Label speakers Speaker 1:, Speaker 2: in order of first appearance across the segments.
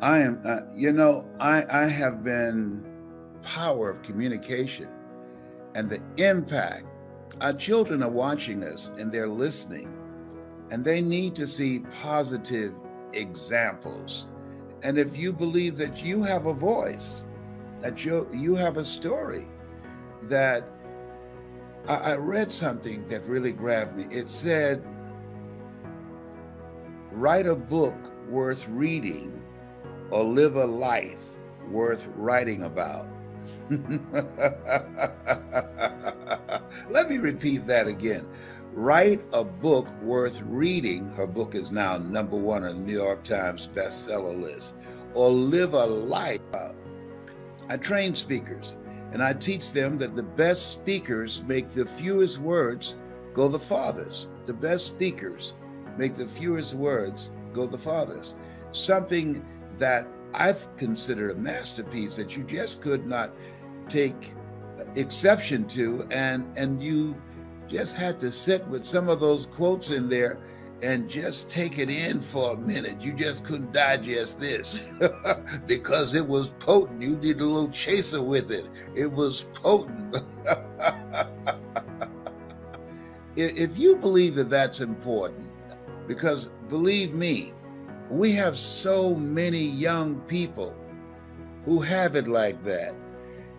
Speaker 1: I am, I have been power of communication and the impact. Our children are watching us and they're listening, and they need to see positive examples. And if you believe that you have a voice, that you have a story, that I read something that really grabbed me. It said, write a book worth reading or live a life worth writing about. Let me repeat that again. Write a book worth reading. Her book is now #1 on the New York Times bestseller list. Or live a life. I train speakers, and I teach them that the best speakers make the fewest words go the farthest. The best speakers make the fewest words go the farthest. Something that I've considered a masterpiece that you just could not take exception to, and you just had to sit with some of those quotes in there and just take it in for a minute. You just couldn't digest this because it was potent. You did a little chaser with it. It was potent. If you believe that that's important, because believe me, we have so many young people who have it like that,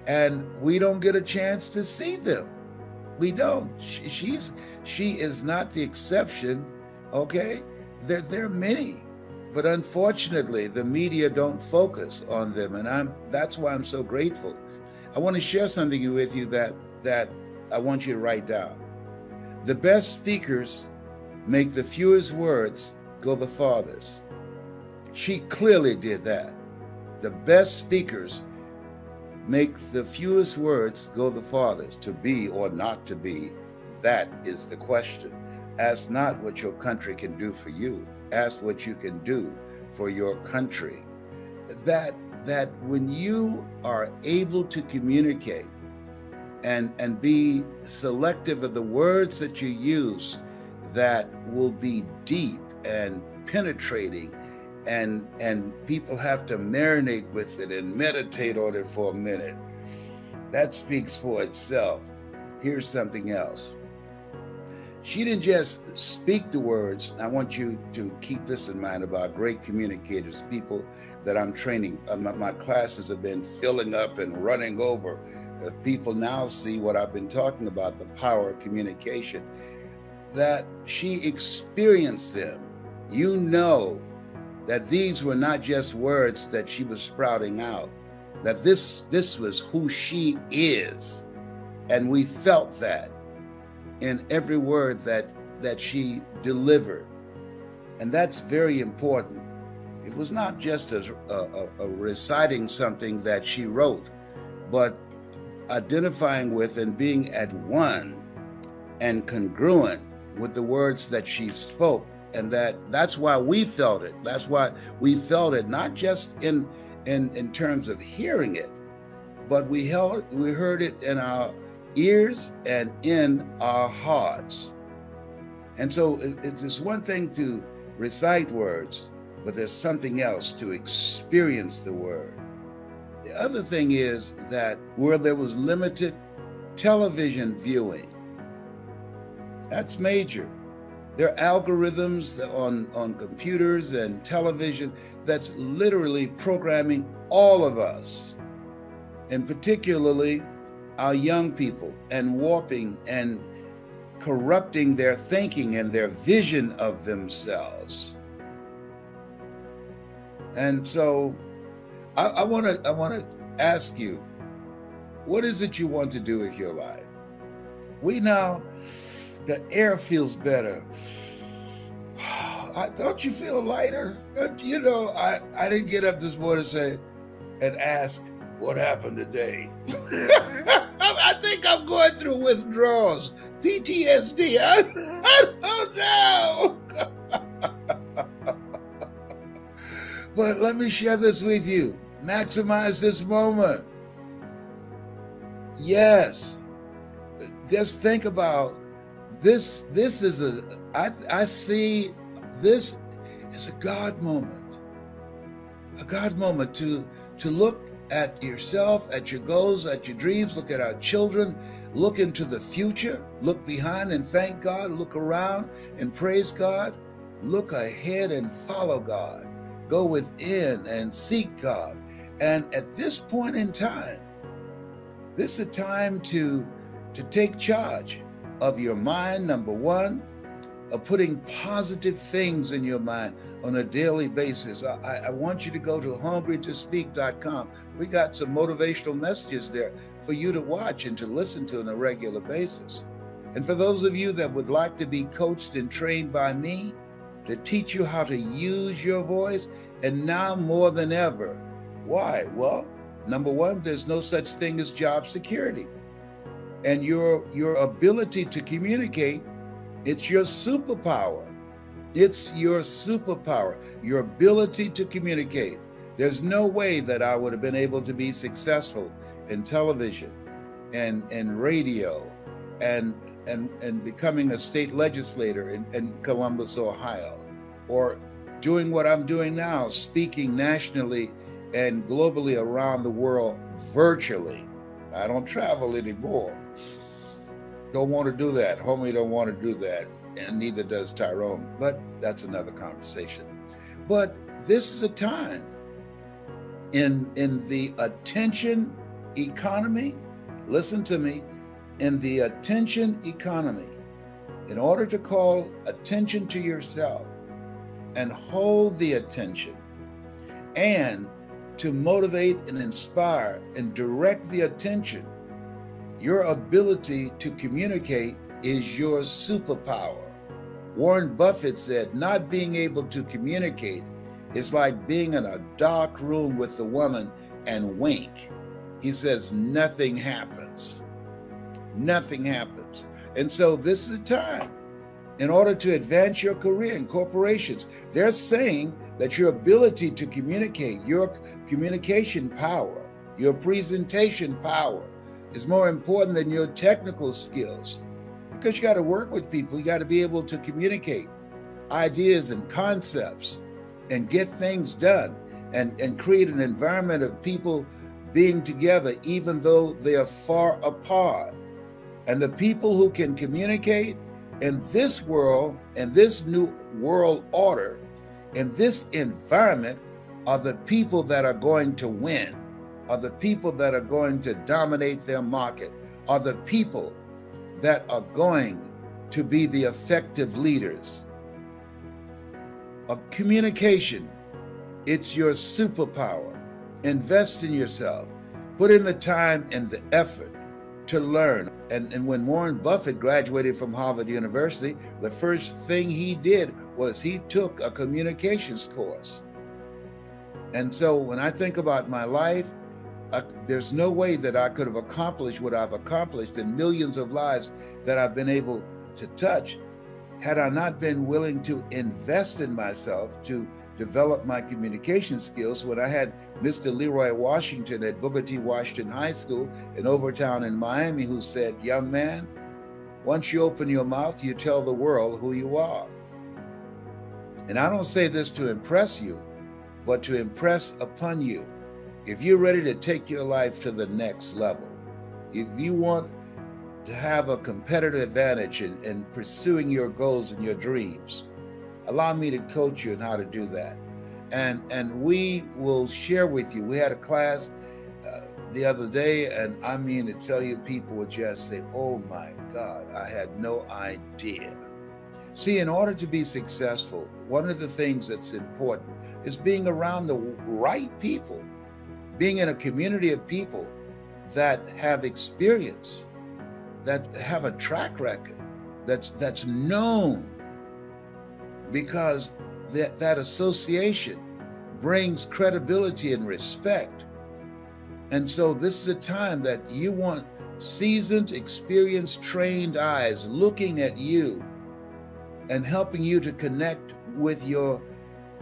Speaker 1: and we don't get a chance to see them. We don't. She is not the exception. Okay, there are many, but unfortunately, the media don't focus on them, and that's why I'm so grateful. I want to share something with you that I want you to write down. The best speakers make the fewest words go the farthest. She clearly did that. The best speakers make the fewest words go the farthest. To be or not to be, that is the question. Ask not what your country can do for you. Ask what you can do for your country. That when you are able to communicate and be selective of the words that you use, that will be deep and penetrating, and people have to marinate with it and meditate on it for a minute. That speaks for itself. Here's something else. She didn't just speak the words. I want you to keep this in mind about great communicators, people that I'm training. My classes have been filling up and running over. People now see what I've been talking about, the power of communication, that she experienced them. You know that these were not just words that she was sprouting out, that this was who she is. And we felt that in every word that she delivered. And that's very important. It was not just a reciting something that she wrote, but identifying with and being at one and congruent with the words that she spoke. And that's why we felt it. That's why we felt it, not just in terms of hearing it, but we heard it in our ears and in our hearts. And so it's one thing to recite words, but there's something else to experience the word. The other thing is that where there was limited television viewing, that's major. There are algorithms on computers and television that's literally programming all of us, and particularly our young people, and warping and corrupting their thinking and their vision of themselves. And so I want to ask you, what is it you want to do with your life? The air feels better. Don't you feel lighter? I didn't get up this morning and ask what happened today. I think I'm going through withdrawals, PTSD. I don't know. But let me share this with you. Maximize this moment. Yes. Just think about this. I see this as a God moment. a God moment to look at yourself, at your goals, at your dreams, look at our children, look into the future, look behind and thank God, look around and praise God, look ahead and follow God, go within and seek God. And at this point in time, this is a time to take charge of your mind, number one, of putting positive things in your mind on a daily basis. I want you to go to hungrytospeak.com. We got some motivational messages there for you to watch and to listen to on a regular basis. And for those of you that would like to be coached and trained by me to teach you how to use your voice, and now more than ever. Why? Well, number one, there's no such thing as job security. And your ability to communicate, it's your superpower. It's your superpower, your ability to communicate. There's no way that I would have been able to be successful in television and radio and becoming a state legislator in Columbus, Ohio, or doing what I'm doing now, speaking nationally and globally around the world virtually. I don't travel anymore. Don't want to do that. Homie don't want to do that. And neither does Tyrone. But that's another conversation. But this is a time in the attention economy. Listen to me. In the attention economy, in order to call attention to yourself and hold the attention and to motivate and inspire and direct the attention, your ability to communicate is your superpower. Warren Buffett said, not being able to communicate is like being in a dark room with a woman and wink. He says, nothing happens. Nothing happens. And so this is a time in order to advance your career in corporations. They're saying that your ability to communicate, your communication power, your presentation power is more important than your technical skills, because you got to work with people. You got to be able to communicate ideas and concepts and get things done and create an environment of people being together, even though they are far apart. And the people who can communicate in this world, in this new world order, in this environment, are the people that are going to win, are the people that are going to dominate their market, are the people that are going to be the effective leaders. A communication, it's your superpower. Invest in yourself. Put in the time and the effort to learn. And when Warren Buffett graduated from Harvard University, the first thing he did was he took a communications course. And so when I think about my life, there's no way that I could have accomplished what I've accomplished in millions of lives that I've been able to touch had I not been willing to invest in myself to develop my communication skills. When I had Mr. Leroy Washington at Booker T. Washington High School in Overtown in Miami, who said, young man, once you open your mouth, you tell the world who you are. And I don't say this to impress you, but to impress upon you. If you're ready to take your life to the next level, if you want to have a competitive advantage in pursuing your goals and your dreams, allow me to coach you on how to do that. And we will share with you. We had a class the other day, and I mean to tell you, people would just say, oh my God, I had no idea. See, in order to be successful, one of the things that's important is being around the right people, being in a community of people that have experience, that have a track record, that's known, because that association brings credibility and respect. And so this is a time that you want seasoned, experienced, trained eyes looking at you and helping you to connect with your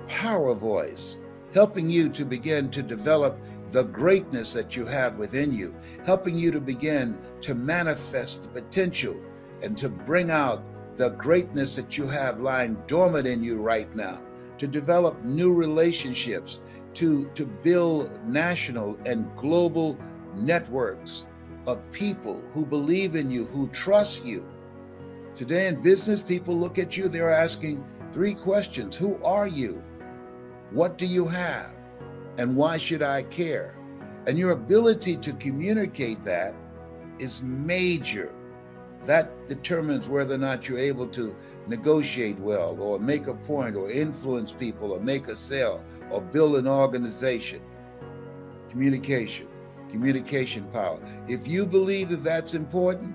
Speaker 1: power voice, helping you to begin to develop the greatness that you have within you, helping you to begin to manifest the potential and to bring out the greatness that you have lying dormant in you right now, to develop new relationships, to build national and global networks of people who believe in you, who trust you. Today in business, people look at you, they're asking 3 questions. Who are you? What do you have? And why should I care? And your ability to communicate that is major. That determines whether or not you're able to negotiate well, or make a point, or influence people, or make a sale, or build an organization. Communication power. If you believe that that's important,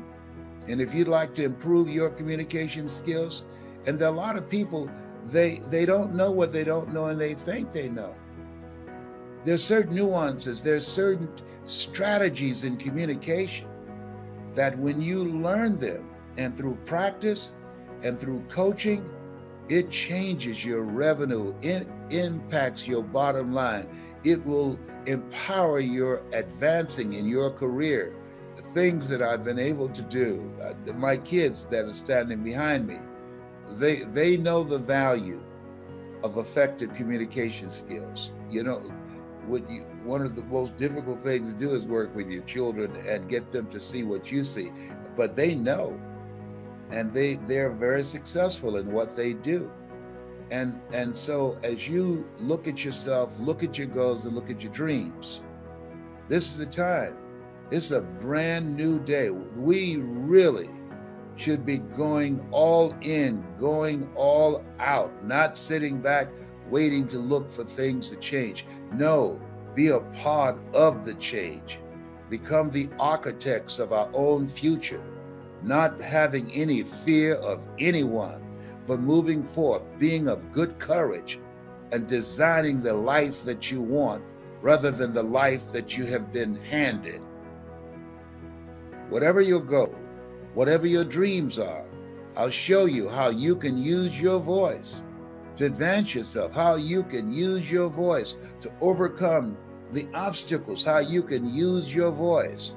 Speaker 1: and if you'd like to improve your communication skills, and there are a lot of people, they don't know what they don't know, and they think they know. There's certain nuances, there's certain strategies in communication that when you learn them, and through practice and through coaching, it changes your revenue, it impacts your bottom line. It will empower your advancing in your career. The things that I've been able to do, my kids that are standing behind me, they know the value of effective communication skills. You know, one of the most difficult things to do is work with your children and get them to see what you see, but they know, and they're very successful in what they do. And so as you look at yourself, look at your goals, and look at your dreams, this is the time. It's a brand new day. We really should be going all in, going all out, not sitting back waiting to look for things to change. No, be a part of the change. Become the architects of our own future, not having any fear of anyone, but moving forth, being of good courage, and designing the life that you want rather than the life that you have been handed. Whatever your goal, whatever your dreams are, I'll show you how you can use your voice to advance yourself, how you can use your voice to overcome the obstacles, how you can use your voice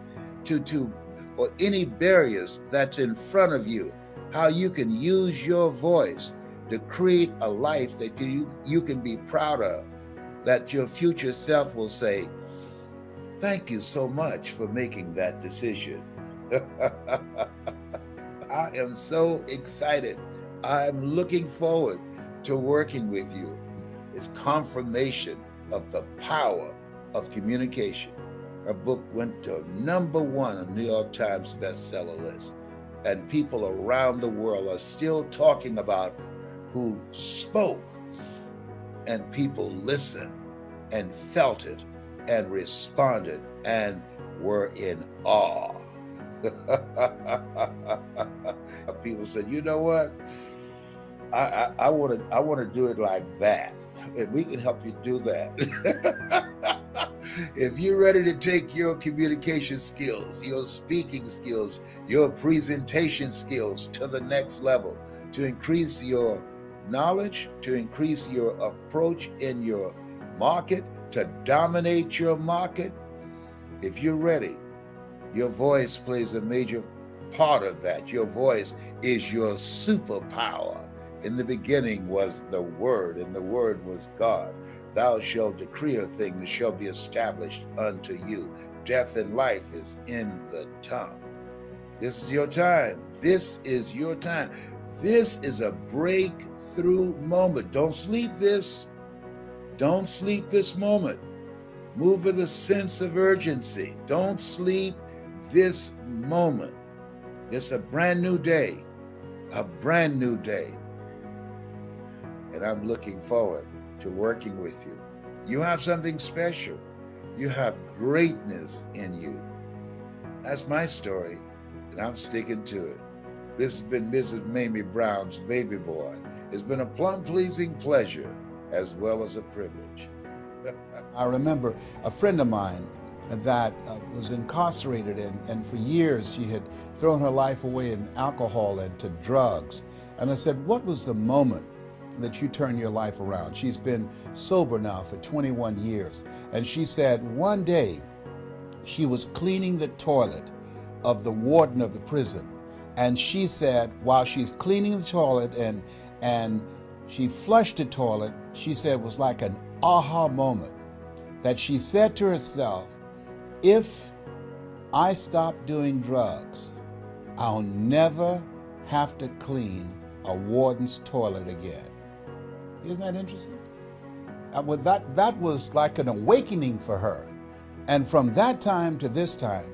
Speaker 1: or any barriers that's in front of you, how you can use your voice to create a life that you can be proud of, that your future self will say, thank you so much for making that decision. I am so excited. I'm looking forward to working with you. It's confirmation of the power of communication. Our book went to #1 on New York Times bestseller list, and people around the world are still talking about who spoke, and people listened and felt it and responded and were in awe. People said, you know what? I want to do it like that, and we can help you do that. If you're ready to take your communication skills, your speaking skills, your presentation skills to the next level, to increase your knowledge, to increase your approach in your market, to dominate your market, if you're ready, your voice plays a major part of that. Your voice is your superpower. In the beginning was the Word, and the Word was God. Thou shalt decree a thing that shall be established unto you. Death and life is in the tongue. This is your time. This is your time. This is a breakthrough moment. Don't sleep this. Don't sleep this moment. Move with a sense of urgency. Don't sleep this moment. It's a brand new day. A brand new day. And I'm looking forward to working with you. You have something special. You have greatness in you. That's my story, and I'm sticking to it. This has been Mrs. Mamie Brown's baby boy. It's been a plum-pleasing pleasure as well as a privilege.
Speaker 2: I remember a friend of mine that was incarcerated, and for years she had thrown her life away in alcohol and to drugs. And I said, what was the moment that you turned your life around? She's been sober now for 21 years. And she said one day she was cleaning the toilet of the warden of the prison. And she said while she's cleaning the toilet and she flushed the toilet, she said it was like an aha moment. that she said to herself, if I stop doing drugs, I'll never have to clean a warden's toilet again. Isn't that interesting? Well, that was like an awakening for her. And from that time to this time,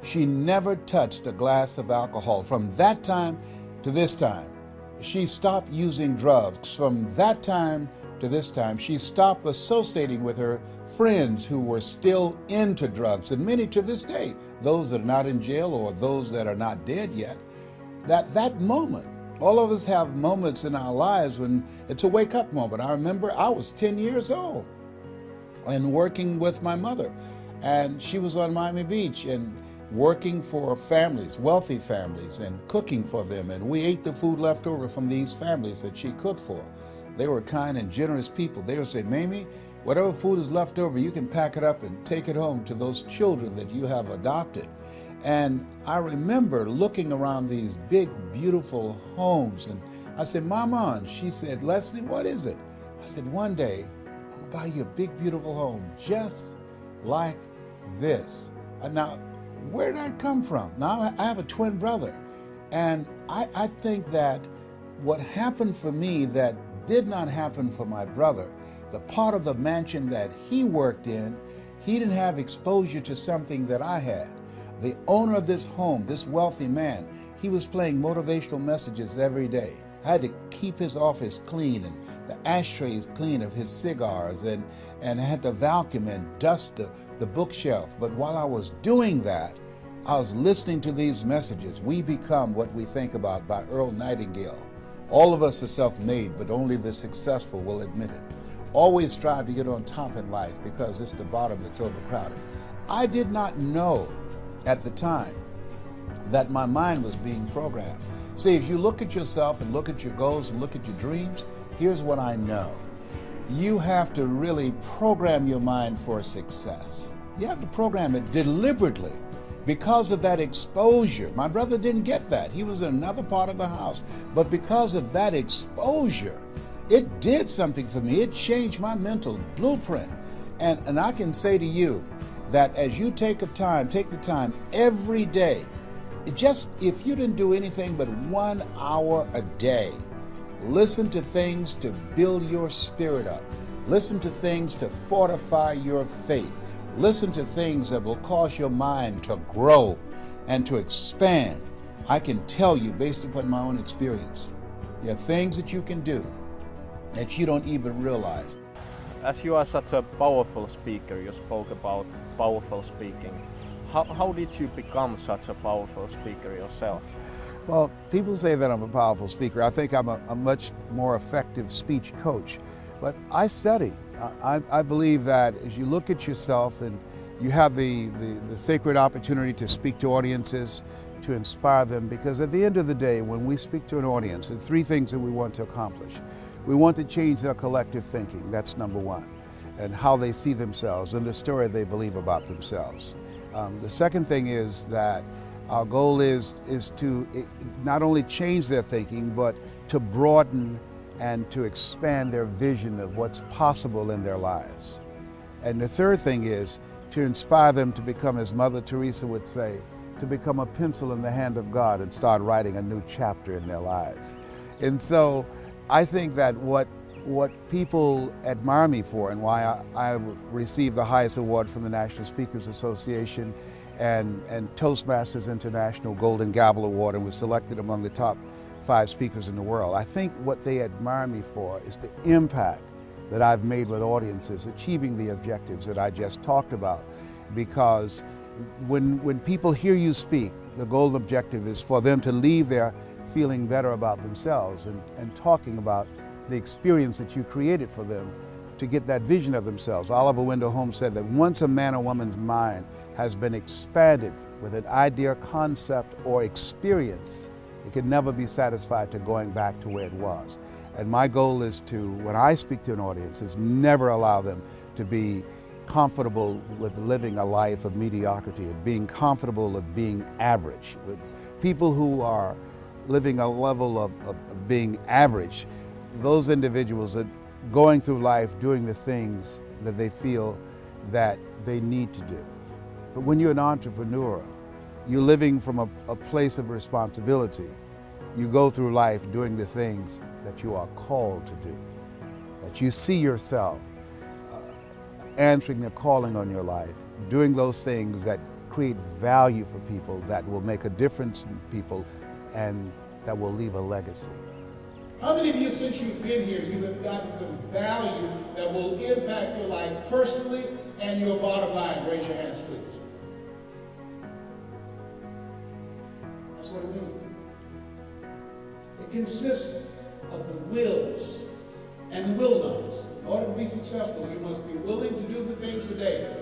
Speaker 2: she never touched a glass of alcohol. From that time to this time, she stopped using drugs. From that time to this time, she stopped associating with her friends who were still into drugs. And many to this day, those that are not in jail or those that are not dead yet, that moment, all of us have moments in our lives when it's a wake-up moment. I remember I was 10 years old and working with my mother, and she was on Miami Beach and working for families, wealthy families, and cooking for them. And we ate the food left over from these families that she cooked for. They were kind and generous people. They would say, Mamie, whatever food is left over, you can pack it up and take it home to those children that you have adopted. And I remember looking around these big, beautiful homes, and I said, Mama, and she said, Leslie, what is it? I said, one day, I'm gonna buy you a big, beautiful home, just like this. Now, where did that come from? Now, I have a twin brother, and I think that what happened for me that did not happen for my brother, the part of the mansion that he worked in, he didn't have exposure to something that I had. The owner of this home, this wealthy man, he was playing motivational messages every day. I had to keep his office clean and the ashtrays clean of his cigars, and I had to vacuum and dust the bookshelf. But while I was doing that, I was listening to these messages. We become what we think about, by Earl Nightingale. All of us are self-made, but only the successful will admit it. Always strive to get on top in life, because it's the bottom that's overcrowded. I did not know at the time that my mind was being programmed. See, if you look at yourself and look at your goals and look at your dreams, here's what I know. You have to really program your mind for success. You have to program it deliberately because of that exposure. My brother didn't get that. He was in another part of the house. But because of that exposure, it did something for me. It changed my mental blueprint. And I can say to you, that as you take the time every day, if you didn't do anything but 1 hour a day, listen to things to build your spirit up. Listen to things to fortify your faith. Listen to things that will cause your mind to grow and to expand. I can tell you, based upon my own experience, there are things that you can do that you don't even realize.
Speaker 3: As you are such a powerful speaker, you spoke about powerful speaking. How did you become such a powerful speaker yourself?
Speaker 2: Well, people say that I'm a powerful speaker. I think I'm a much more effective speech coach. But I study. I believe that as you look at yourself and you have the sacred opportunity to speak to audiences, to inspire them, because at the end of the day, when we speak to an audience, there are three things that we want to accomplish. We want to change their collective thinking, that's number one, and how they see themselves and the story they believe about themselves. The second thing is that our goal is to not only change their thinking, but to broaden and to expand their vision of what's possible in their lives. And the third thing is to inspire them to become, as Mother Teresa would say, to become a pencil in the hand of God and start writing a new chapter in their lives. And so I think that what people admire me for, and why I received the highest award from the National Speakers Association and Toastmasters International Golden Gavel Award, and was selected among the top 5 speakers in the world. I think what they admire me for is the impact that I've made with audiences, achieving the objectives that I just talked about. Because when people hear you speak, the golden objective is for them to leave there feeling better about themselves and talking about the experience that you created for them to get that vision of themselves. Oliver Wendell Holmes said that once a man or woman's mind has been expanded with an idea, concept, or experience, it can never be satisfied to going back to where it was. And my goal is to, when I speak to an audience, is never allow them to be comfortable with living a life of mediocrity and being comfortable of being average. With people who are living a level of being average, those individuals are going through life doing the things that they feel that they need to do. But when you're an entrepreneur, you're living from a place of responsibility. You go through life doing the things that you are called to do, that you see yourself answering the calling on your life, doing those things that create value for people, that will make a difference in people, and that will leave a legacy.
Speaker 4: How many of you, since you've been here, you have gotten some value that will impact your life personally and your bottom line? Raise your hands, please. That's what it means. It consists of the wills and the will nots. In order to be successful, you must be willing to do the things today.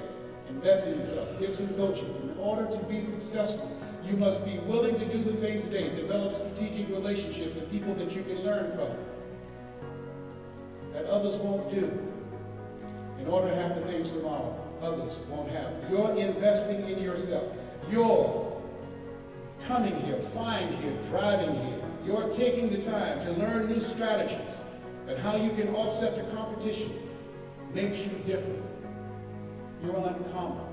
Speaker 4: Invest in yourself, get some coaching. In order to be successful, you must be willing to do the things today. Develop strategic relationships with people that you can learn from, that others won't do. In order to have the things tomorrow, others won't have. You're investing in yourself. You're coming here, flying here, driving here. You're taking the time to learn new strategies and how you can offset the competition. Makes you different. You're uncommon.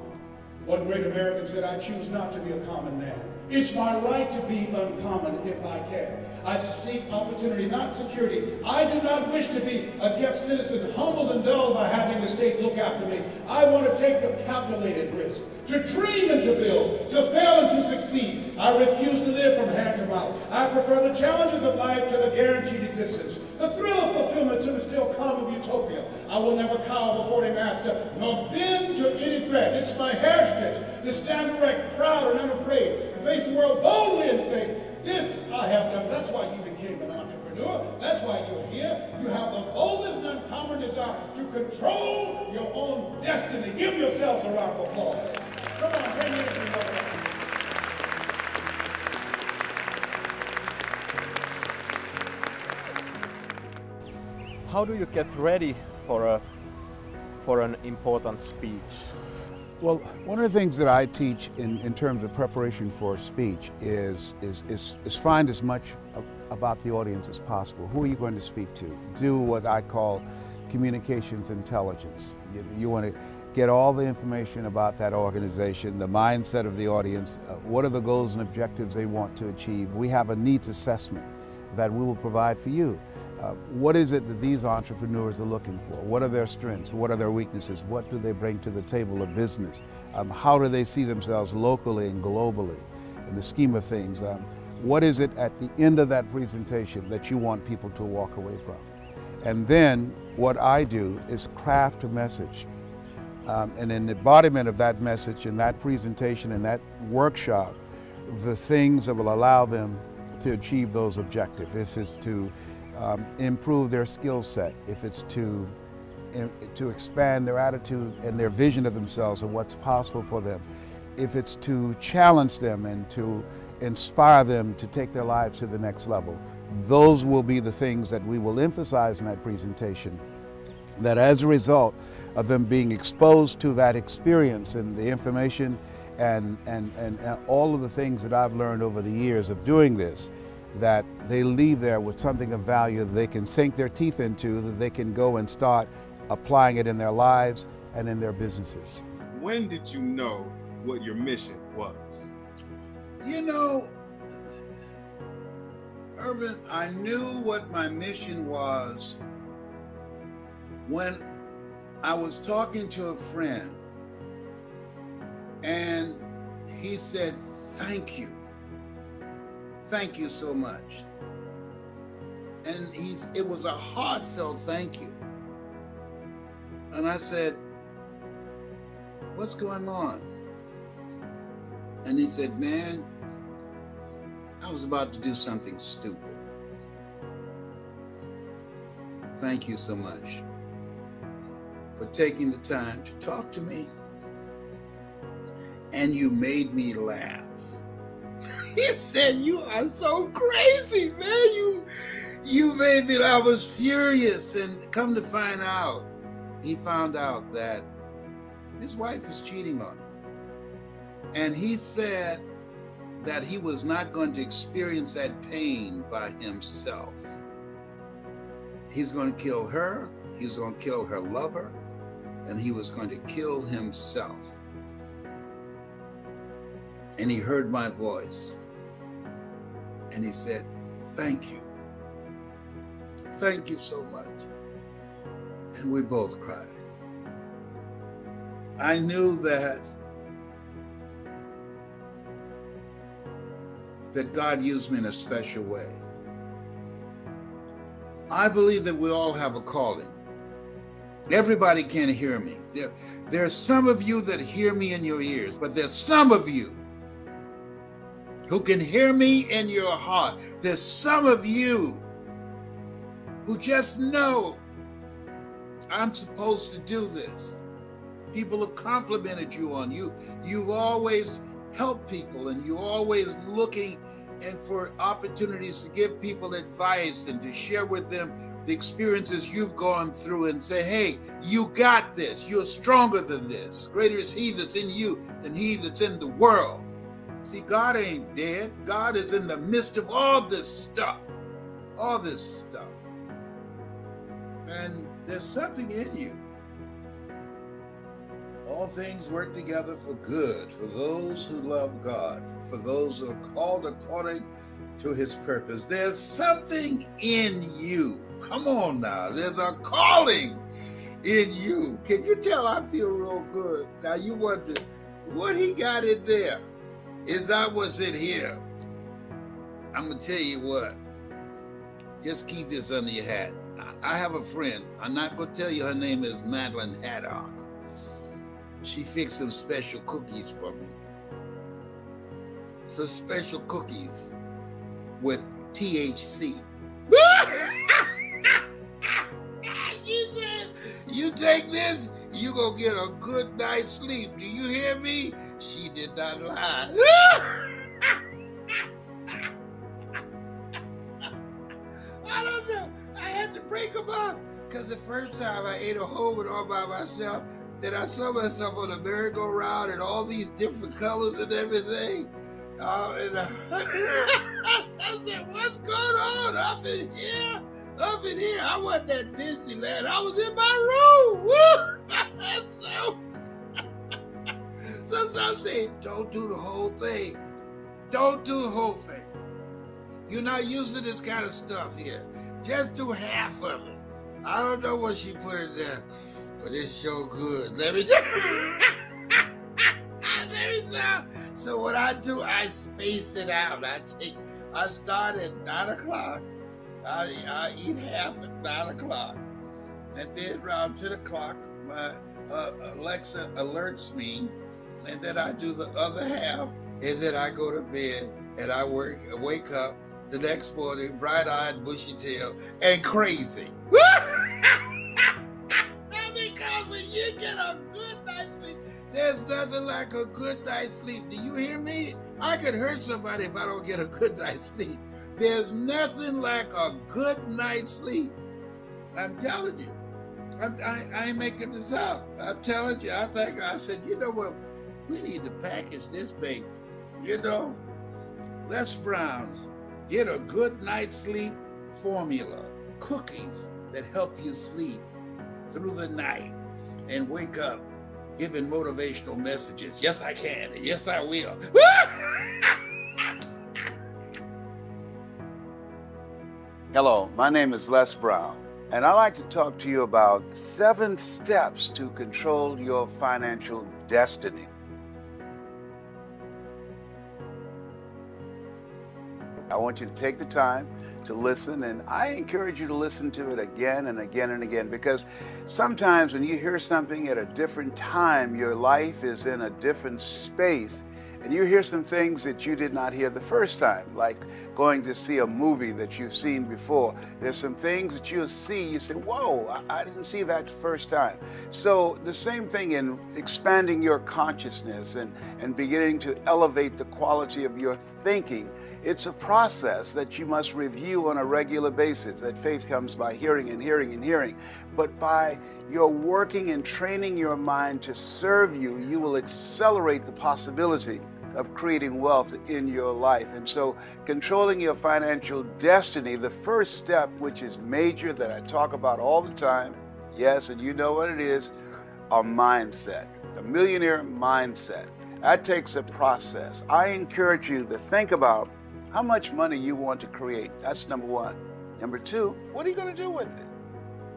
Speaker 4: One great American said, "I choose not to be a common man. It's my right to be uncommon if I can. I seek opportunity, not security. I do not wish to be a kept citizen, humbled and dulled by having the state look after me. I want to take the calculated risk, to dream and to build, to fail and to succeed. I refuse to live from hand to mouth. I prefer the challenges of life to the guaranteed existence, the thrill of fulfillment to the still calm of utopia. I will never cower before a master, nor bend to any threat. It's my heritage to stand erect, proud and unafraid, to face the world boldly and say, this I have done." That's why you became an entrepreneur. That's why you're here. You have the boldest and uncommon desire to control your own destiny. Give yourselves a round of applause. Come on, bring it in.
Speaker 3: How do you get ready for an important speech?
Speaker 2: Well, one of the things that I teach in terms of preparation for a speech is find as much about the audience as possible. Who are you going to speak to? Do what I call communications intelligence. You want to get all the information about that organization, the mindset of the audience, what are the goals and objectives they want to achieve. We have a needs assessment that we will provide for you. What is it that these entrepreneurs are looking for? What are their strengths? What are their weaknesses? What do they bring to the table of business? How do they see themselves locally and globally in the scheme of things? What is it at the end of that presentation that you want people to walk away from? And then what I do is craft a message. And in the embodiment of that message, in that presentation, in that workshop, the things that will allow them to achieve those objectives. If it's to improve their skill set, if it's to expand their attitude and their vision of themselves and what's possible for them, if it's to challenge them and to inspire them to take their lives to the next level. Those will be the things that we will emphasize in that presentation, that as a result of them being exposed to that experience and the information and all of the things that I've learned over the years of doing this, that they leave there with something of value that they can sink their teeth into, that they can go and start applying it in their lives and in their businesses.
Speaker 5: When did you know what your mission was?
Speaker 1: You know, Irvin, I knew what my mission was when I was talking to a friend and he said, "Thank you. Thank you so much." And it was a heartfelt thank you. And I said, "What's going on?" And he said, "Man, I was about to do something stupid. Thank you so much for taking the time to talk to me. And you made me laugh." He said, "You are so crazy, man. You made me, I was furious." And come to find out, he found out that his wife was cheating on him. And he said that he was not going to experience that pain by himself. He's going to kill her. He's going to kill her lover. and he was going to kill himself. And he heard my voice, and he said, "Thank you. Thank you so much." And we both cried. I knew that God used me in a special way. I believe that we all have a calling. Everybody can't hear me. There's some of you that hear me in your ears, but there's some of you who can hear me in your heart. There's some of you who just know, I'm supposed to do this. People have complimented you on you. You've always helped people, and you're always looking and for opportunities to give people advice and to share with them the experiences you've gone through and say, hey, you got this. You're stronger than this. Greater is he that's in you than he that's in the world. See, God ain't dead. God is in the midst of all this stuff. All this stuff. And there's something in you. All things work together for good, for those who love God, for those who are called according to his purpose. There's something in you. Come on now. There's a calling in you. Can you tell I feel real good? Now you wonder, what he got in there? Is that what's in here? I'm going to tell you what. Just keep this under your hat. I have a friend. I'm not going to tell you her name is Madeline Haddock. She fixed some special cookies for me. Some special cookies with THC. She said, you take this, you gonna get a good night's sleep. Do you hear me? She did not lie. I don't know. I had to break them up because the first time I ate a whole one all by myself, then I saw myself on a merry-go-round and all these different colors and everything. I said, what's going on up in here? Up in here. I wasn't at Disneyland. I was in my room. So I'm saying, don't do the whole thing. Don't do the whole thing. You're not used to this kind of stuff here. Just do half of it. I don't know what she put in there, but it's so good. Let me tell So what I do, I space it out. I start at 9 o'clock. I eat half at 9 o'clock. And then around 10 o'clock, my Alexa alerts me. And then I do the other half. And then I go to bed and I wake up the next morning, bright-eyed, bushy-tailed, and crazy. Because when you get a good night's sleep, there's nothing like a good night's sleep. Do you hear me? I could hurt somebody if I don't get a good night's sleep. There's nothing like a good night's sleep. I'm telling you. I ain't making this up. I'm telling you. I said, you know what? We need to package this baby. You know, Les Brown's Get a Good Night's Sleep formula. Cookies that help you sleep through the night and wake up giving motivational messages. Yes, I can. Yes, I will.
Speaker 2: Hello, my name is Les Brown, and I'd like to talk to you about 7 steps to control your financial destiny. I want you to take the time to listen, and I encourage you to listen to it again and again and again, because sometimes when you hear something at a different time, your life is in a different space, and you hear some things that you did not hear the first time, like going to see a movie that you've seen before. There's some things that you'll see, you say, whoa, I didn't see that first time. So the same thing in expanding your consciousness and beginning to elevate the quality of your thinking. It's a process that you must review on a regular basis. That faith comes by hearing and hearing and hearing. But by your working and training your mind to serve you, you will accelerate the possibility of creating wealth in your life. And so controlling your financial destiny, the first step, which is major, that I talk about all the time, yes, and you know what it is, a mindset, a millionaire mindset. That takes a process. I encourage you to think about how much money you want to create. That's number one. Number two, what are you going to do with it?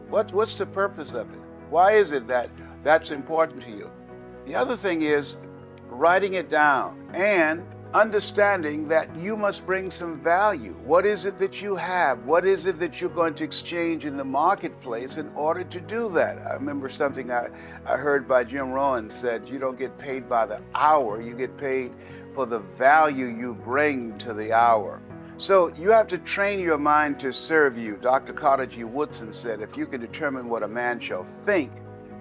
Speaker 2: What's the purpose of it? Why is it that that's important to you? The other thing is writing it down and understanding that you must bring some value. What is it that you have? What is it that you're going to exchange in the marketplace in order to do that? I remember something I heard by Jim Rohn said, you don't get paid by the hour, you get paid for the value you bring to the hour. So you have to train your mind to serve you. Dr. Carter G. Woodson said, if you can determine what a man shall think,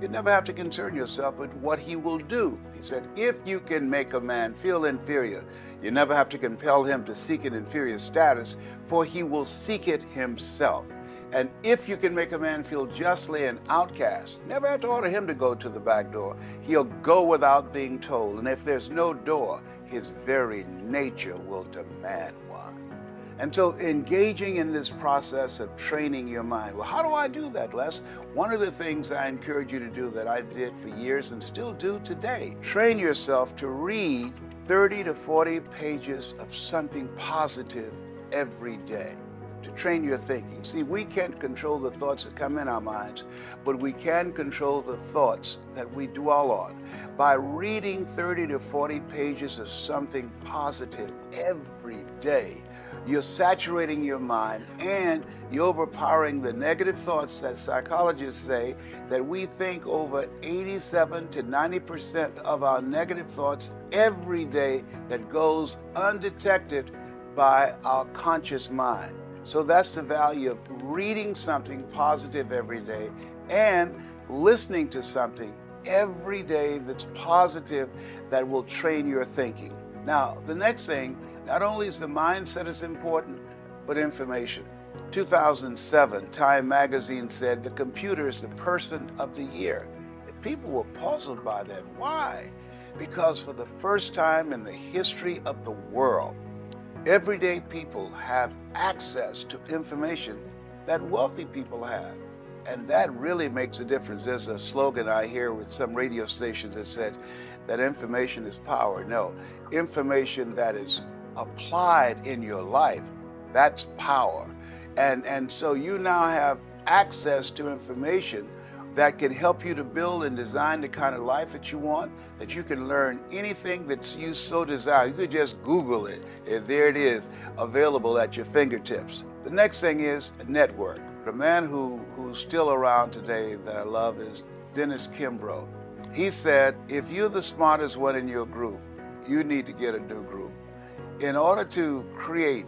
Speaker 2: you never have to concern yourself with what he will do. He said, if you can make a man feel inferior, you never have to compel him to seek an inferior status, for he will seek it himself. And if you can make a man feel justly an outcast, never have to order him to go to the back door. He'll go without being told. And if there's no door, his very nature will demand one. And so engaging in this process of training your mind. Well, how do I do that, Les? One of the things I encourage you to do that I did for years and still do today, train yourself to read 30 to 40 pages of something positive every day to train your thinking. See, we can't control the thoughts that come in our minds, but we can control the thoughts that we dwell on. By reading 30 to 40 pages of something positive every day, you're saturating your mind and you're overpowering the negative thoughts that psychologists say that we think over 87 to 90% of our negative thoughts every day that goes undetected by our conscious mind. So that's the value of reading something positive every day and listening to something every day that's positive that will train your thinking. Now, the next thing, not only is the mindset as important, but information. 2007, Time magazine said the computer is the person of the year. And people were puzzled by that. Why? Because for the first time in the history of the world, everyday people have access to information that wealthy people have. And that really makes a difference. There's a slogan I hear with some radio stations that said that information is power. No, information that is applied in your life, that's power. And so you now have access to information that can help you to build and design the kind of life that you want, that you can learn anything that you so desire. You could just Google it, and there it is, available at your fingertips. The next thing is a network. The man who's still around today that I love is Dennis Kimbrough. He said, if you're the smartest one in your group, you need to get a new group. In order to create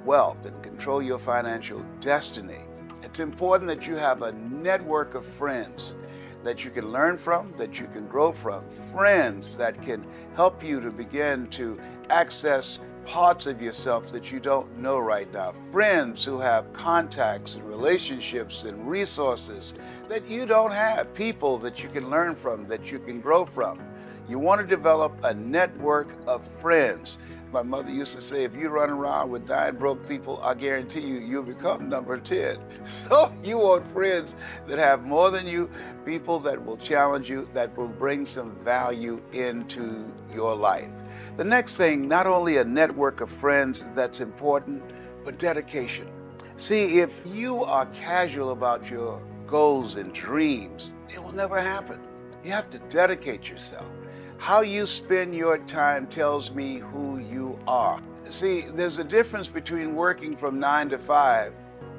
Speaker 2: wealth and control your financial destiny, it's important that you have a network of friends that you can learn from, that you can grow from, friends that can help you to begin to access parts of yourself that you don't know right now, friends who have contacts and relationships and resources that you don't have, people that you can learn from, that you can grow from. You want to develop a network of friends. My mother used to say, if you run around with 9 broke people, I guarantee you, you'll become number 10. So you want friends that have more than you, people that will challenge you, that will bring some value into your life. The next thing, not only a network of friends that's important, but dedication. See, if you are casual about your goals and dreams, it will never happen. You have to dedicate yourself. How you spend your time tells me who you are. See, there's a difference between working from 9 to 5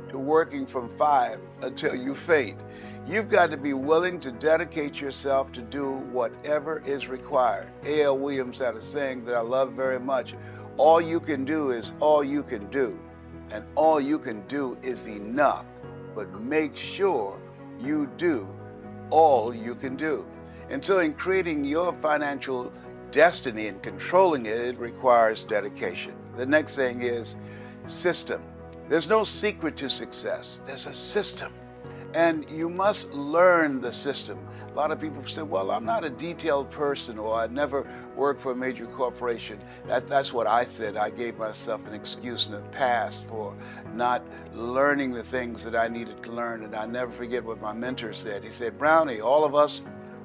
Speaker 2: to working from 5 until you faint. You've got to be willing to dedicate yourself to do whatever is required. A.L. Williams had a saying that I love very much. All you can do is all you can do. And all you can do is enough. But make sure you do all you can do. And so in creating your financial destiny and controlling it, it requires dedication. The next thing is system. There's no secret to success. There's a system. And you must learn the system. A lot of people say, well, I'm not a detailed person, or I never worked for a major corporation. That's what I said. I gave myself an excuse in the past for not learning the things that I needed to learn. And I never forget what my mentor said. He said, Brownie, all of us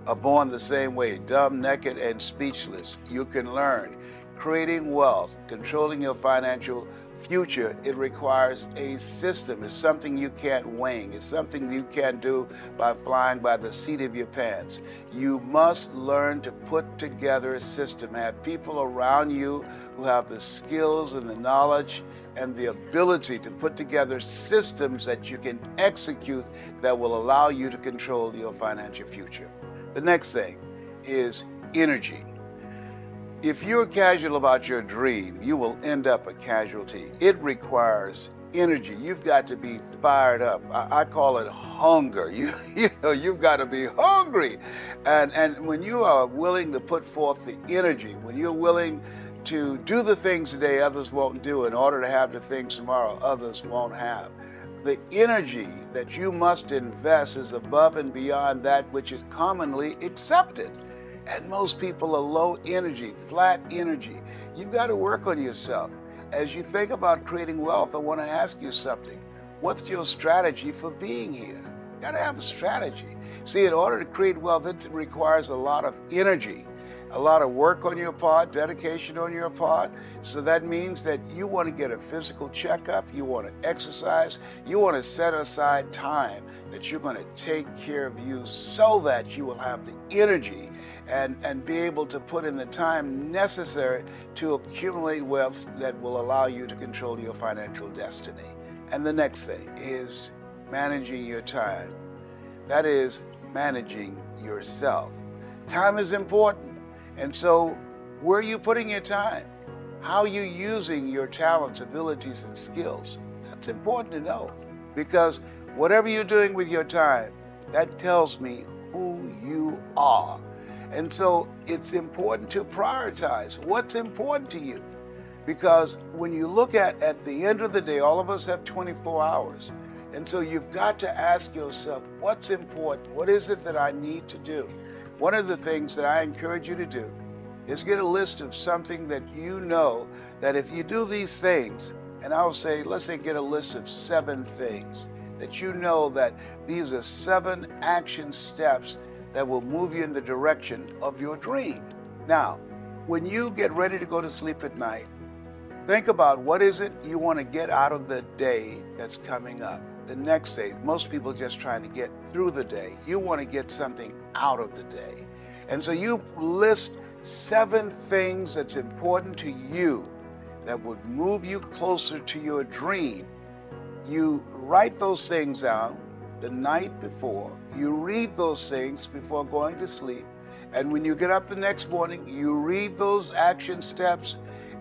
Speaker 1: are born the same way, dumb, naked, and speechless. You can learn. Creating wealth, controlling your financial future, it requires a system. It's something you can't wing. It's something you can't do by flying by the seat of your pants. You must learn to put together a system. Have people around you who have the skills and the knowledge and the ability to put together systems that you can execute that will allow you to control your financial future. The next thing is energy. If you're casual about your dream, you will end up a casualty. It requires energy. You've got to be fired up. I call it hunger. You've got to be hungry. And when you are willing to put forth the energy, when you're willing to do the things today others won't do in order to have the things tomorrow others won't have, the energy that you must invest is above and beyond that which is commonly accepted. And most people are low energy, flat energy. You've got to work on yourself. As you think about creating wealth, I want to ask you something. What's your strategy for being here? You got to have a strategy. See, in order to create wealth, it requires a lot of energy, a lot of work on your part, dedication on your part. So that means that you want to get a physical checkup, you want to exercise, you want to set aside time that you're going to take care of you so that you will have the energy and be able to put in the time necessary to accumulate wealth that will allow you to control your financial destiny. And the next thing is managing your time. That is managing yourself. Time is important. And so where are you putting your time? How are you using your talents, abilities, and skills? That's important to know, because whatever you're doing with your time, that tells me who you are. And so it's important to prioritize what's important to you. Because when you look at the end of the day, all of us have 24 hours. And so you've got to ask yourself, what's important? What is it that I need to do? One of the things that I encourage you to do is get a list of something that you know that if you do these things, and I'll say, let's say get a list of 7 things that you know that these are 7 action steps that will move you in the direction of your dream. Now, when you get ready to go to sleep at night, think about what is it you want to get out of the day that's coming up. The next day, most people are just trying to get through the day. You want to get something out of the day. And so you list 7 things that's important to you that would move you closer to your dream. You write those things down the night before. You read those things before going to sleep. And when you get up the next morning, you read those action steps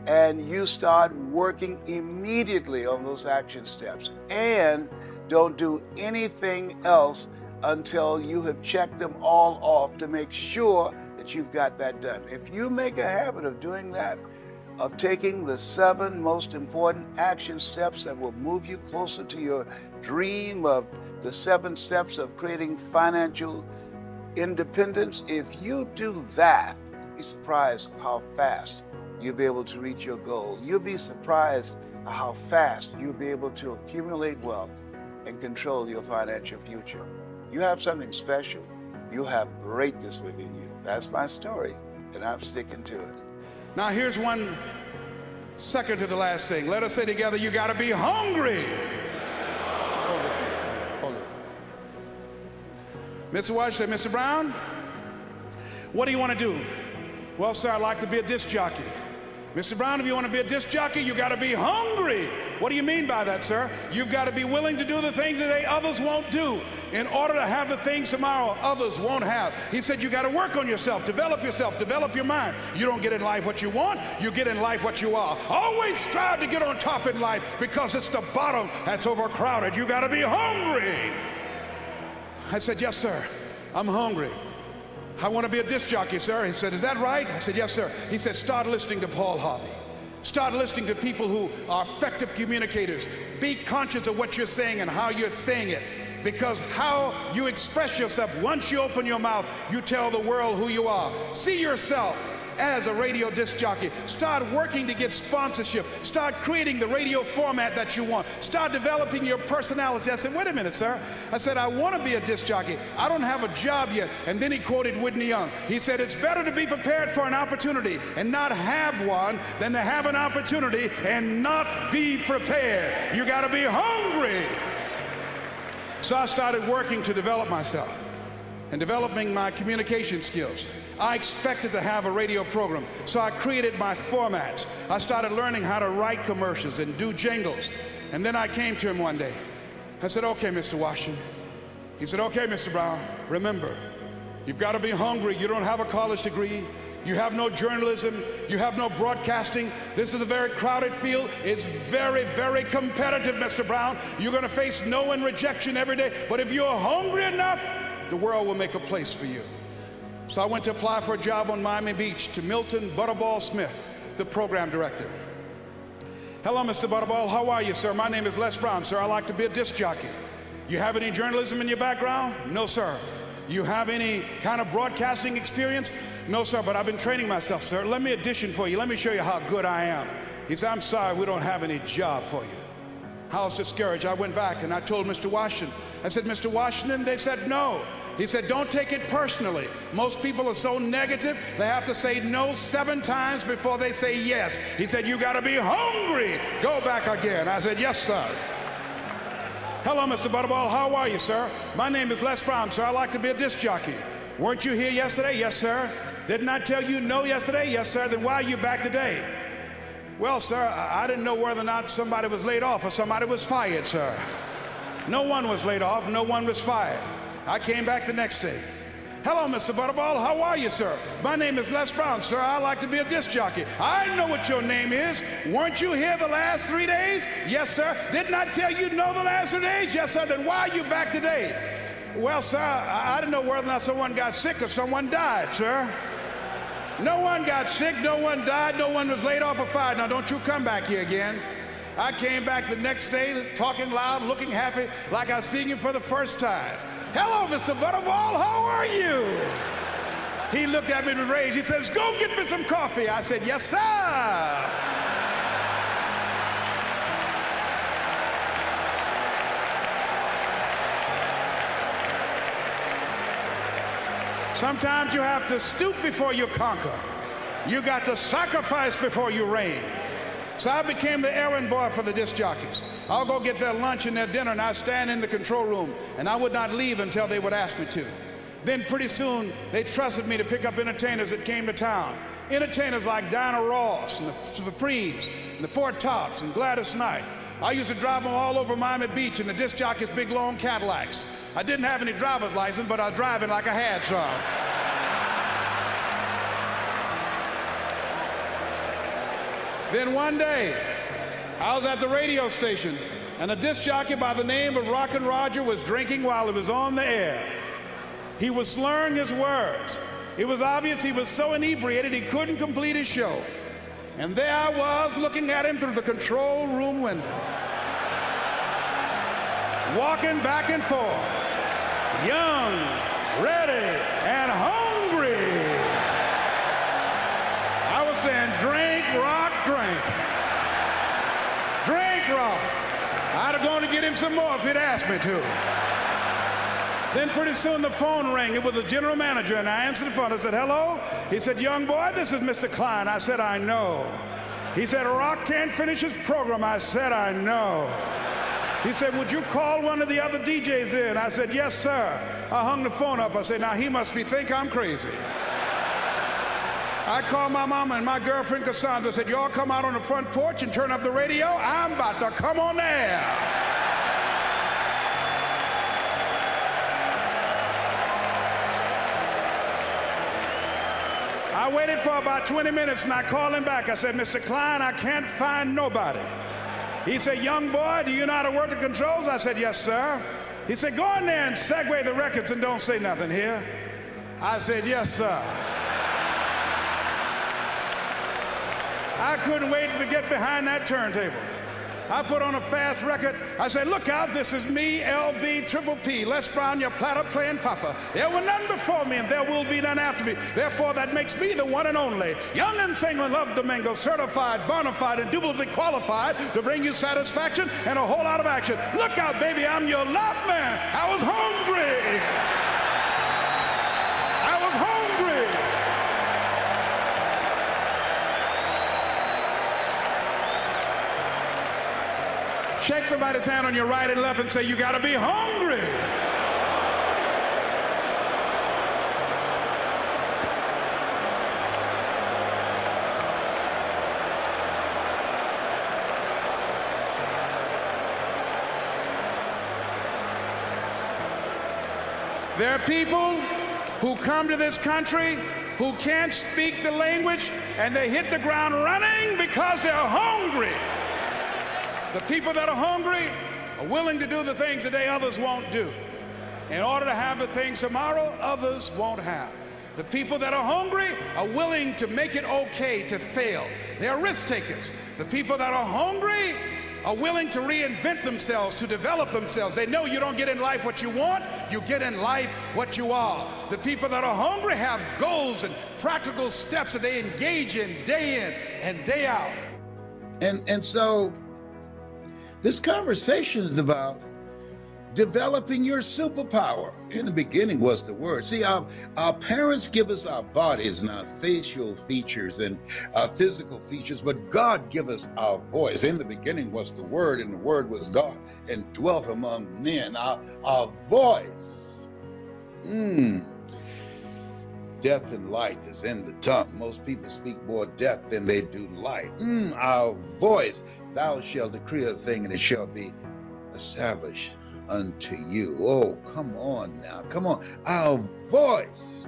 Speaker 1: and you start working immediately on those action steps. And don't do anything else until you have checked them all off to make sure that you've got that done. If you make a habit of doing that, of taking the 7 most important action steps that will move you closer to your dream, of the 7 steps of creating financial independence, if you do that, be surprised how fast you'll be able to reach your goal. You'll be surprised how fast you'll be able to accumulate wealth and control your financial future. You have something special. You have greatness within you. That's my story, and I'm sticking to it.
Speaker 4: Now here's one second to the last thing. Let us say together, you got to be hungry. Hold it. Mr. Watch said, Mr. Brown, what do you want to do? Well, sir, I'd like to be a disc jockey. Mr. Brown, if you want to be a disc jockey, you got to be hungry. What do you mean by that, sir? You've got to be willing to do the things that others won't do in order to have the things tomorrow others won't have. He said you got to work on yourself, develop your mind. You don't get in life what you want, you get in life what you are. Always strive to get on top in life, because it's the bottom that's overcrowded. You got to be hungry. I said, yes, sir, I'm hungry. I want to be a disc jockey, sir. He said, is that right? I said, yes, sir. He said, start listening to Paul Harvey. Start listening to people who are effective communicators. Be conscious of what you're saying and how you're saying it, because how you express yourself, once you open your mouth, you tell the world who you are. See yourself as a radio disc jockey. Start working to get sponsorship. Start creating the radio format that you want. Start developing your personality. I said, wait a minute, sir. I said, I want to be a disc jockey. I don't have a job yet. And then he quoted Whitney Young. He said, it's better to be prepared for an opportunity and not have one than to have an opportunity and not be prepared. You got to be hungry. So I started working to develop myself and developing my communication skills. I expected to have a radio program, so I created my formats. I started learning how to write commercials and do jingles. And then I came to him one day. I said, okay, Mr. Washington. He said, okay, Mr. Brown, remember, you've got to be hungry. You don't have a college degree. You have no journalism. You have no broadcasting. This is a very crowded field. It's very, very competitive, Mr. Brown. You're going to face no and rejection every day. But if you're hungry enough, the world will make a place for you. So I went to apply for a job on Miami Beach to Milton Butterball Smith, the program director. Hello, Mr. Butterball. How are you, sir? My name is Les Brown, sir. I like to be a disc jockey. You have any journalism in your background? No, sir. You have any kind of broadcasting experience? No, sir, but I've been training myself, sir. Let me audition for you. Let me show you how good I am. He said, I'm sorry, we don't have any job for you. I was discouraged. I went back and I told Mr. Washington. I said, Mr. Washington, they said no. He said, don't take it personally. Most people are so negative, they have to say no 7 times before they say yes. He said, you got to be hungry. Go back again. I said, yes, sir. Hello, Mr. Butterball. How are you, sir? My name is Les Brown, sir. I like to be a disc jockey. Weren't you here yesterday? Yes, sir. Didn't I tell you no yesterday? Yes, sir. Then why are you back today? Well, sir, I didn't know whether or not somebody was laid off or somebody was fired, sir. No one was laid off. No one was fired. I came back the next day. Hello, Mr. Butterball. How are you, sir? My name is Les Brown, sir. I like to be a disc jockey. I know what your name is. Weren't you here the last 3 days? Yes, sir. Didn't I tell you no the last 3 days? Yes, sir. Then why are you back today? Well, sir, I didn't know whether or not someone got sick or someone died, sir. No one got sick, no one died, no one was laid off or fired. Now, don't you come back here again. I came back the next day talking loud, looking happy, like I was seeing him for the first time. Hello, Mr. Butterball, how are you? He looked at me with rage. He says, go get me some coffee. I said, yes, sir. Sometimes you have to stoop before you conquer. You got to sacrifice before you reign. So I became the errand boy for the disc jockeys. I'll go get their lunch and their dinner, and I'd stand in the control room, and I would not leave until they would ask me to. Then pretty soon, they trusted me to pick up entertainers that came to town. Entertainers like Diana Ross and the Supremes and the Four Tops and Gladys Knight. I used to drive them all over Miami Beach in the disc jockeys' big long Cadillacs. I didn't have any driver's license, but I was driving like I had some. Then one day, I was at the radio station, and a disc jockey by the name of Rockin' Roger was drinking while he was on the air. He was slurring his words. It was obvious he was so inebriated he couldn't complete his show. And there I was looking at him through the control room window, walking back and forth, young, ready, and hungry. I was saying, drink, rock, drink. Drink, rock. I'd have gone to get him some more if he'd asked me to. Then pretty soon the phone rang. It was the general manager, and I answered the phone. I said, hello? He said, young boy, this is Mr. Klein. I said, I know. He said, Rock can't finish his program. I said, I know. He said, would you call one of the other DJs in? I said, yes, sir. I hung the phone up. I said, now he must think I'm crazy. I called my mama and my girlfriend Cassandra. Said, y'all come out on the front porch and turn up the radio. I'm about to come on air. I waited for about 20 minutes and I called him back. I said, Mr. Klein, I can't find nobody. He said, young boy, do you know how to work the controls? I said, yes, sir. He said, go in there and segue the records and don't say nothing here. I said, yes, sir. I couldn't wait to get behind that turntable. I put on a fast record. I said, look out, this is me, LB, Triple P, Les Brown, your platter playing papa. There were none before me, and there will be none after me. Therefore, that makes me the one and only. Young and single, love Domingo, certified, bona fide, indubitably qualified to bring you satisfaction and a whole lot of action. Look out, baby, I'm your love man. I was hungry. I was hungry. Shake somebody's hand on your right and left and say, you gotta be hungry. There are people who come to this country who can't speak the language, and they hit the ground running because they're hungry. The people that are hungry are willing to do the things today others won't do, in order to have the things tomorrow others won't have. The people that are hungry are willing to make it okay to fail. They're risk takers. The people that are hungry are willing to reinvent themselves, to develop themselves. They know you don't get in life what you want, you get in life what you are. The people that are hungry have goals and practical steps that they engage in day and day out.
Speaker 1: And so this conversation is about developing your superpower. In the beginning was the Word. See, our parents give us our bodies and our facial features and our physical features, but God give us our voice. In the beginning was the Word, and the Word was God and dwelt among men. Our voice. Death and life is in the tongue. Most people speak more death than they do life. Our voice. Thou shalt decree a thing, and it shall be established unto you. Oh, come on now. Come on. Our voice.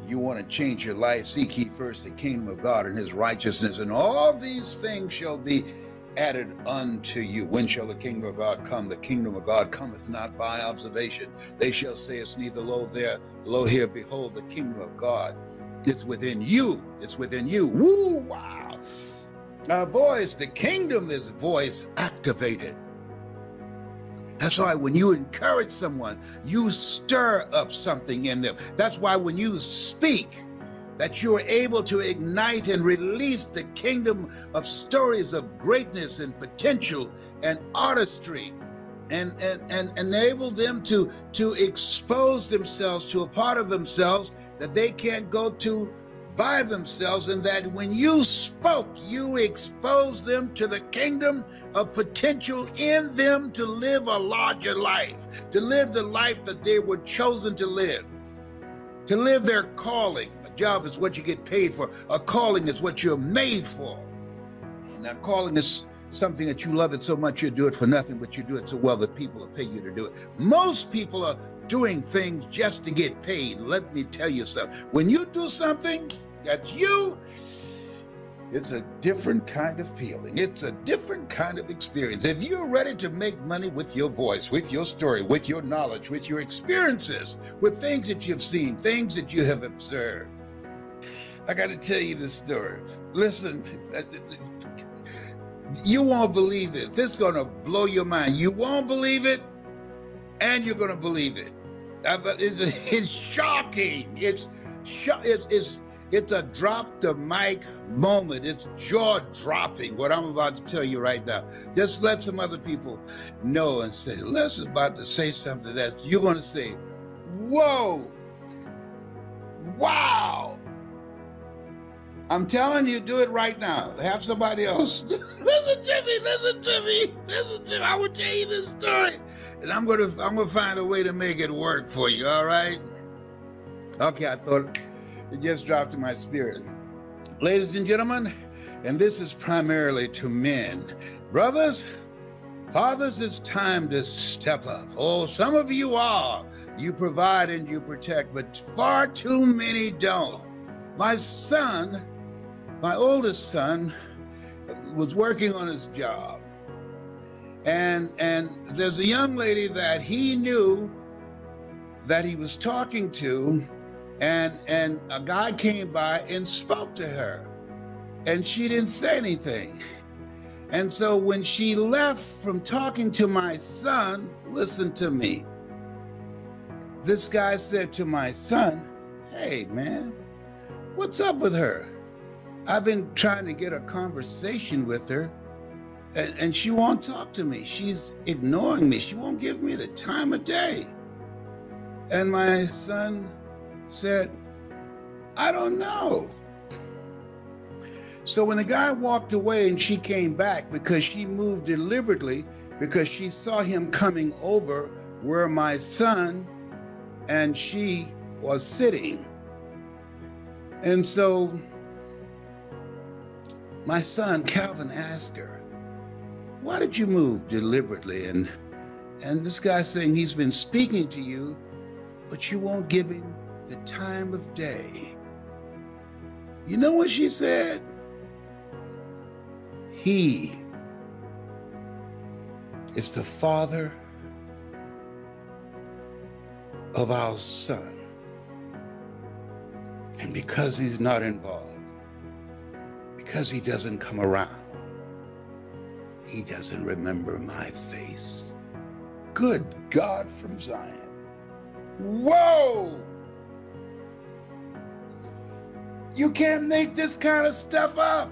Speaker 1: You want to change your life? Seek ye first the kingdom of God and his righteousness, and all these things shall be added unto you. When shall the kingdom of God come? The kingdom of God cometh not by observation. They shall say, it's neither lo there, lo here. Behold, the kingdom of God is within you. It's within you. Woo, wow. Our voice, the kingdom is voice activated. That's why when you encourage someone, you stir up something in them. That's why when you speak, that you're able to ignite and release the kingdom of stories of greatness and potential and artistry, and enable them to expose themselves to a part of themselves that they can't go to by themselves, and that when you spoke, you exposed them to the kingdom of potential in them to live a larger life, to live the life that they were chosen to live their calling. A job is what you get paid for. A calling is what you're made for. Now, calling is something that you love it so much you do it for nothing, but you do it so well that people will pay you to do it. Most people are doing things just to get paid. Let me tell you something. When you do something that's you, it's a different kind of feeling. It's a different kind of experience. If you're ready to make money with your voice, with your story, with your knowledge, with your experiences, with things that you've seen, things that you have observed, I got to tell you this story. Listen, you won't believe this. This is going to blow your mind. You won't believe it, and you're going to believe it. It's shocking. It's a drop the mic moment. It's jaw dropping what I'm about to tell you right now. Just let some other people know and say, Les is about to say something that you're going to say, whoa, wow. I'm telling you, do it right now. Have somebody else. Listen to me. I will tell you this story. And I'm gonna find a way to make it work for you, all right? Okay, I thought it just dropped in my spirit. Ladies and gentlemen, and this is primarily to men. Brothers, fathers, it's time to step up. Oh, some of you are. You provide and you protect, but far too many don't. My son, my oldest son, was working on his job. And there's a young lady that he knew that he was talking to, and a guy came by and spoke to her, and she didn't say anything. And so when she left from talking to my son, listen to me. This guy said to my son, "Hey, man, what's up with her? I've been trying to get a conversation with her, and she won't talk to me. She's ignoring me. She won't give me the time of day." And my son said, "I don't know." So when the guy walked away and she came back, because she moved deliberately, because she saw him coming over where my son and she was sitting. And so my son, Calvin, asked her, "Why did you move deliberately?" And this guy saying he's been speaking to you, but you won't give him the time of day. You know what she said? "He is the father of our son. And because he's not involved, because he doesn't come around, he doesn't remember my face." Good God from Zion. Whoa! You can't make this kind of stuff up.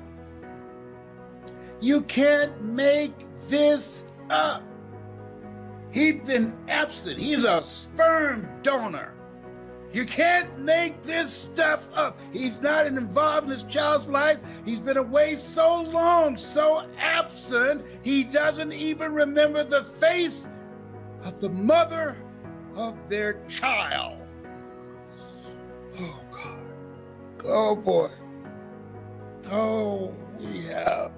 Speaker 1: You can't make this up. He'd been absent. He's a sperm donor. You can't make this stuff up. He's not involved in his child's life. He's been away so long, so absent, he doesn't even remember the face of the mother of their child. Oh, God. Oh, boy. Oh, we have.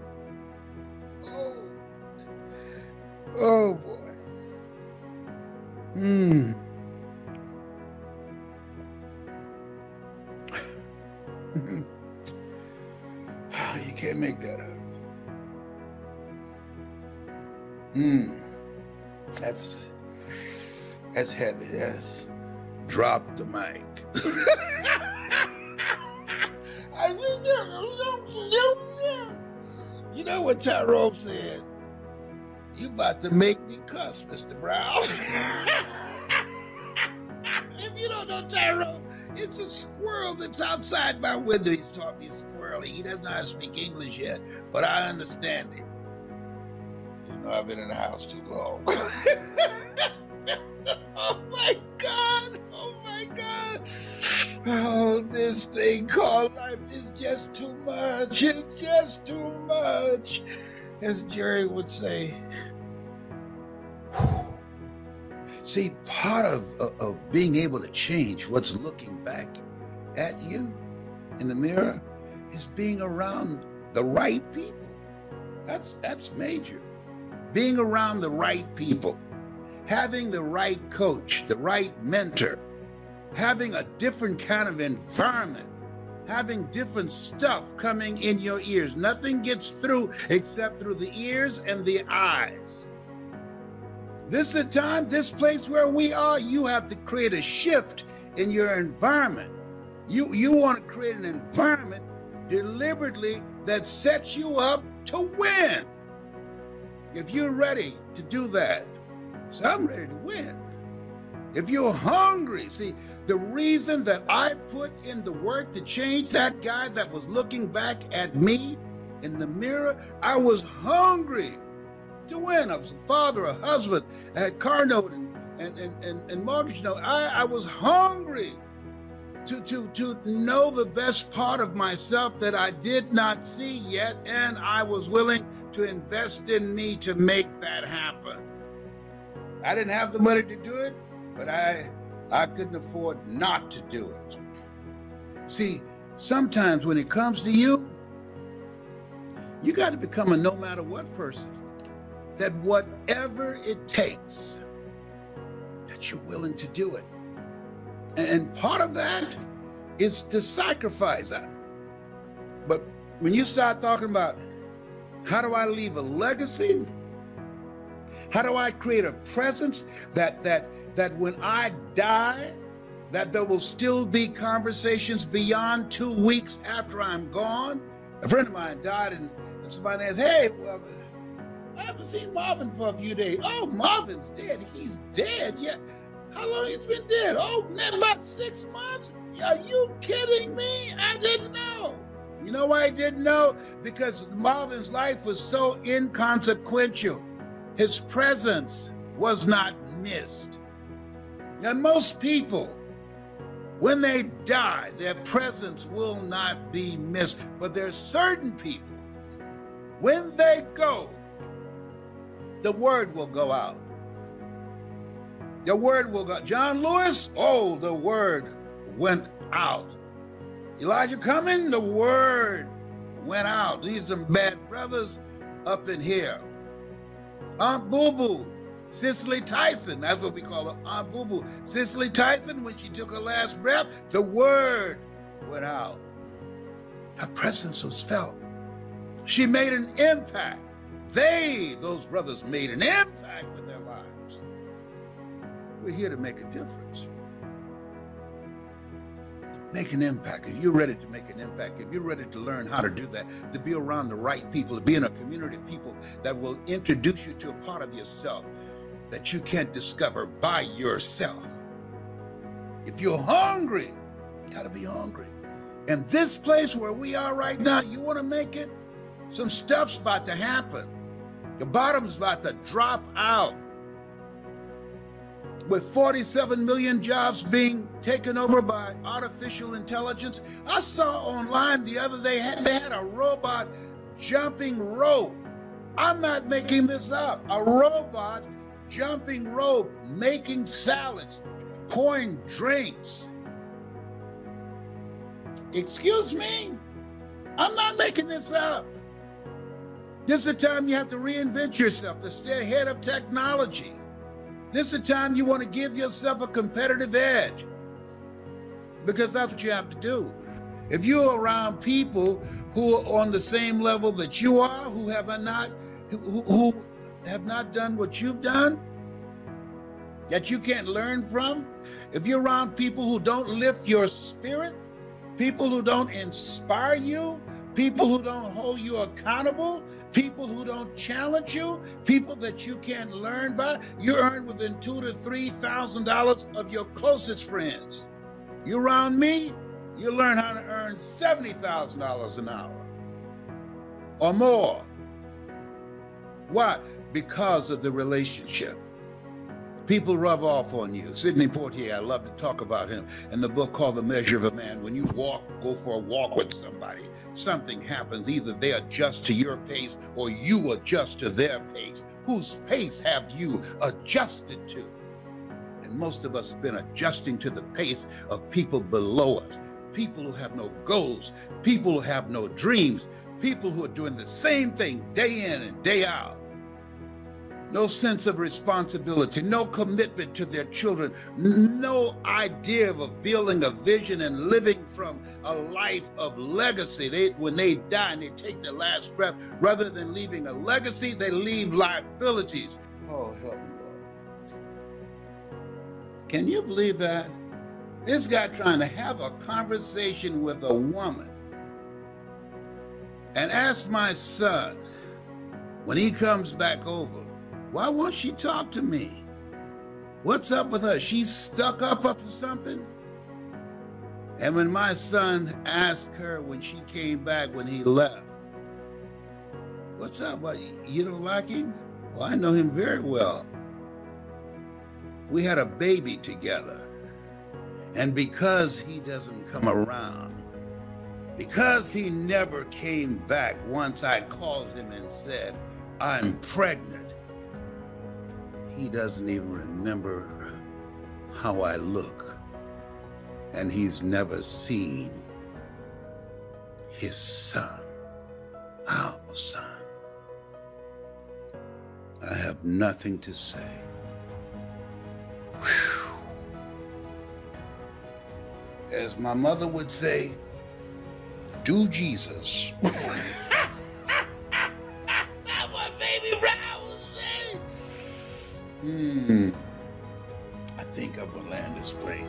Speaker 1: Oh, boy. You can't make that up. That's heavy. That's drop the mic. You know what Tyrone said? "You about to make me cuss, Mr. Brown." If you don't know Tyrone, it's a squirrel that's outside my window. He's taught me squirrely. He doesn't know how to speak English yet, but I understand him. You know, I've been in the house too long. Oh my God! Oh my God! Oh, this thing called life is just too much. It's just too much. As Jerry would say. See, part of being able to change what's looking back at you in the mirror is being around the right people. That's major. Being around the right people, having the right coach, the right mentor, having a different kind of environment, having different stuff coming in your ears. Nothing gets through except through the ears and the eyes. This is a time, this place where we are, you have to create a shift in your environment. You want to create an environment deliberately that sets you up to win. If you're ready to do that, so I'm ready to win. If you're hungry, see, the reason that I put in the work to change that guy that was looking back at me in the mirror, I was hungry to win. I was a father, a husband, I had car note and mortgage note. I was hungry to know the best part of myself that I did not see yet, and I was willing to invest in me to make that happen. I didn't have the money to do it, but I couldn't afford not to do it. See, sometimes when it comes to you, you got to become a no matter what person. That whatever it takes, that you're willing to do it. And part of that is to sacrifice that. But when you start talking about, how do I leave a legacy? How do I create a presence that when I die, that there will still be conversations beyond 2 weeks after I'm gone? A friend of mine died, and somebody asked, "Hey, well, I haven't seen Marvin for a few days. Oh, Marvin's dead. He's dead. Yeah. How long he's been dead? Oh, man, about 6 months? Are you kidding me? I didn't know. You know why I didn't know? Because Marvin's life was so inconsequential. His presence was not missed. Now, most people, when they die, their presence will not be missed. But there's certain people, when they go, the word will go out. The word will go. John Lewis, oh, the word went out. Elijah Cumming, the word went out. These are some bad brothers up in here. Aunt Boo Boo, Cicely Tyson, that's what we call her, Aunt Boo Boo. Cicely Tyson, when she took her last breath, the word went out. Her presence was felt. She made an impact. Those brothers made an impact with their lives. We're here to make a difference. Make an impact. If you're ready to make an impact, if you're ready to learn how to do that, to be around the right people, to be in a community of people that will introduce you to a part of yourself that you can't discover by yourself. If you're hungry, you gotta be hungry. And this place where we are right now, you wanna make it? Some stuff's about to happen. The bottom's about to drop out. With 47 million jobs being taken over by artificial intelligence. I saw online the other day, they had a robot jumping rope. I'm not making this up. A robot jumping rope, making salads, pouring drinks. Excuse me? I'm not making this up. This is the time you have to reinvent yourself to stay ahead of technology. This is the time you want to give yourself a competitive edge, because that's what you have to do. If you're around people who are on the same level that you are, who have not done what you've done, that you can't learn from, if you're around people who don't lift your spirit, people who don't inspire you, people who don't hold you accountable, people who don't challenge you, people that you can't learn by, you earn within $2,000 to $3,000 of your closest friends. You around me, you learn how to earn $70,000 an hour or more. Why? Because of the relationship. People rub off on you. Sidney Poitier, I love to talk about him in the book called The Measure of a Man. When you go for a walk with somebody, something happens. Either they adjust to your pace or you adjust to their pace. Whose pace have you adjusted to? And most of us have been adjusting to the pace of people below us, people who have no goals, people who have no dreams, people who are doing the same thing day in and day out. No sense of responsibility, no commitment to their children, no idea of building a vision and living from a life of legacy. When they die and they take their last breath, rather than leaving a legacy, they leave liabilities. Oh, help me, Lord. Can you believe that? This guy trying to have a conversation with a woman and ask my son, when he comes back over, why won't she talk to me? What's up with her? She's stuck up for something? And when my son asked her when she came back, when he left, what's up? What, you don't like him? Well, I know him very well. We had a baby together. And because he doesn't come around, because he never came back once I called him and said, I'm pregnant, he doesn't even remember how I look, and he's never seen his son, our son. I have nothing to say. Whew. As my mother would say, do Jesus. That's what baby Brown would say. I think I'm gonna land this plane.